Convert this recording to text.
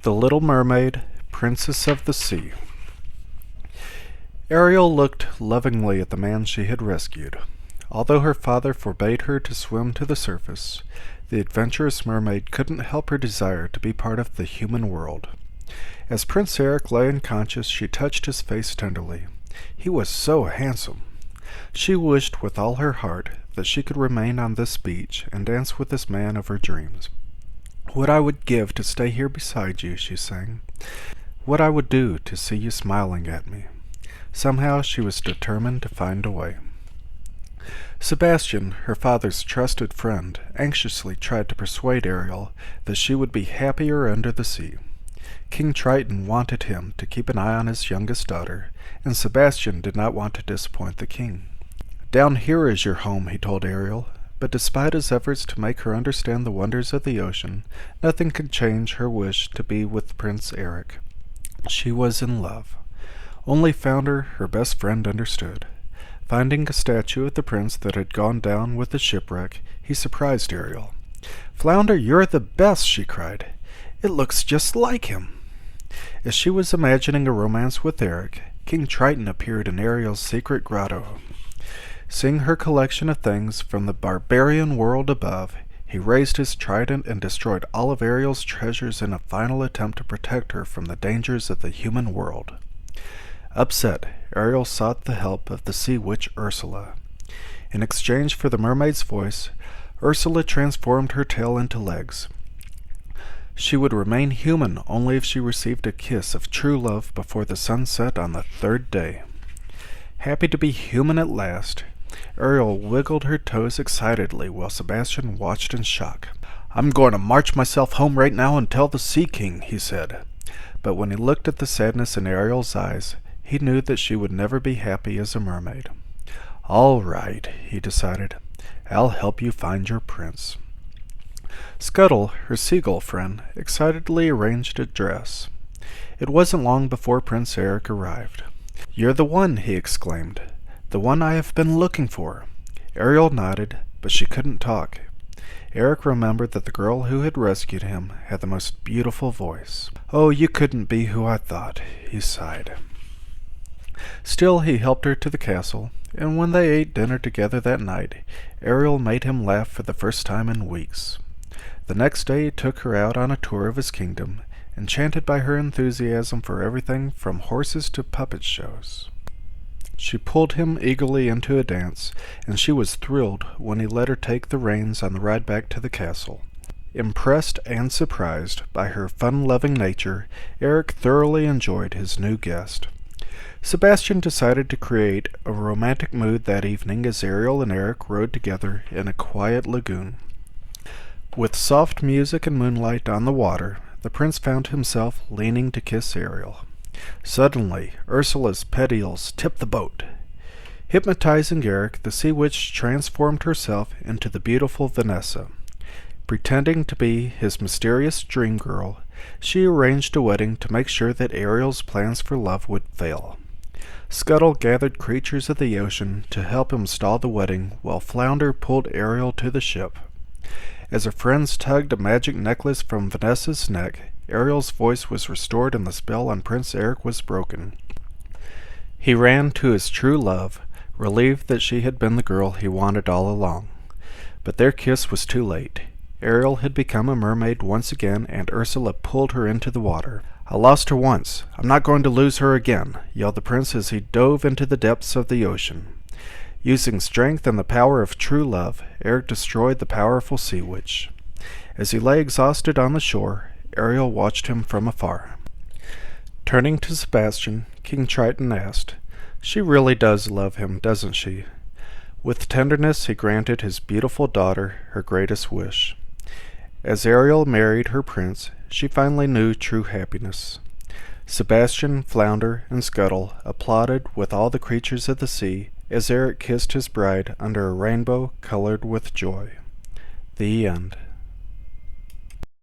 The Little Mermaid, Princess of the Sea. Ariel looked lovingly at the man she had rescued. Although her father forbade her to swim to the surface, the adventurous mermaid couldn't help her desire to be part of the human world. As Prince Eric lay unconscious, she touched his face tenderly. He was so handsome. She wished with all her heart that she could remain on this beach and dance with this man of her dreams. "What I would give to stay here beside you," she sang. "What I would do to see you smiling at me." Somehow she was determined to find a way. Sebastian, her father's trusted friend, anxiously tried to persuade Ariel that she would be happier under the sea. King Triton wanted him to keep an eye on his youngest daughter, and Sebastian did not want to disappoint the king. "Down here is your home," he told Ariel, but despite his efforts to make her understand the wonders of the ocean, nothing could change her wish to be with Prince Eric. She was in love. Only Flounder, her best friend, understood. Finding a statue of the prince that had gone down with the shipwreck, he surprised Ariel. "Flounder, you're the best!" she cried. "It looks just like him." As she was imagining a romance with Eric, King Triton appeared in Ariel's secret grotto. Seeing her collection of things from the barbarian world above, he raised his trident and destroyed all of Ariel's treasures in a final attempt to protect her from the dangers of the human world. Upset, Ariel sought the help of the sea witch Ursula. In exchange for the mermaid's voice, Ursula transformed her tail into legs. She would remain human only if she received a kiss of true love before the sun set on the third day. Happy to be human at last, Ariel wiggled her toes excitedly while Sebastian watched in shock. "I'm going to march myself home right now and tell the Sea King," he said. But when he looked at the sadness in Ariel's eyes, he knew that she would never be happy as a mermaid. "All right," he decided. "I'll help you find your prince." Scuttle, her seagull friend, excitedly arranged a dress. It wasn't long before Prince Eric arrived. "You're the one," he exclaimed. "The one I have been looking for." Ariel nodded, but she couldn't talk. Eric remembered that the girl who had rescued him had the most beautiful voice. "Oh, you couldn't be who I thought," he sighed. Still, he helped her to the castle, and when they ate dinner together that night, Ariel made him laugh for the first time in weeks. The next day he took her out on a tour of his kingdom, enchanted by her enthusiasm for everything from horses to puppet shows. She pulled him eagerly into a dance, and she was thrilled when he let her take the reins on the ride back to the castle. Impressed and surprised by her fun-loving nature, Eric thoroughly enjoyed his new guest. Sebastian decided to create a romantic mood that evening as Ariel and Eric rode together in a quiet lagoon. With soft music and moonlight on the water, the prince found himself leaning to kiss Ariel. Suddenly, Ursula's petals tipped the boat. Hypnotizing Eric, the sea witch transformed herself into the beautiful Vanessa. Pretending to be his mysterious dream girl, she arranged a wedding to make sure that Ariel's plans for love would fail. Scuttle gathered creatures of the ocean to help him stall the wedding, while Flounder pulled Ariel to the ship. As her friends tugged a magic necklace from Vanessa's neck, Ariel's voice was restored and the spell on Prince Eric was broken. He ran to his true love, relieved that she had been the girl he wanted all along. But their kiss was too late. Ariel had become a mermaid once again, and Ursula pulled her into the water. "I lost her once. I'm not going to lose her again," yelled the prince as he dove into the depths of the ocean. Using strength and the power of true love, Eric destroyed the powerful sea witch. As he lay exhausted on the shore, Ariel watched him from afar. Turning to Sebastian, King Triton asked, "She really does love him, doesn't she?" With tenderness he granted his beautiful daughter her greatest wish. As Ariel married her prince, she finally knew true happiness. Sebastian, Flounder, and Scuttle applauded with all the creatures of the sea as Eric kissed his bride under a rainbow colored with joy. The end.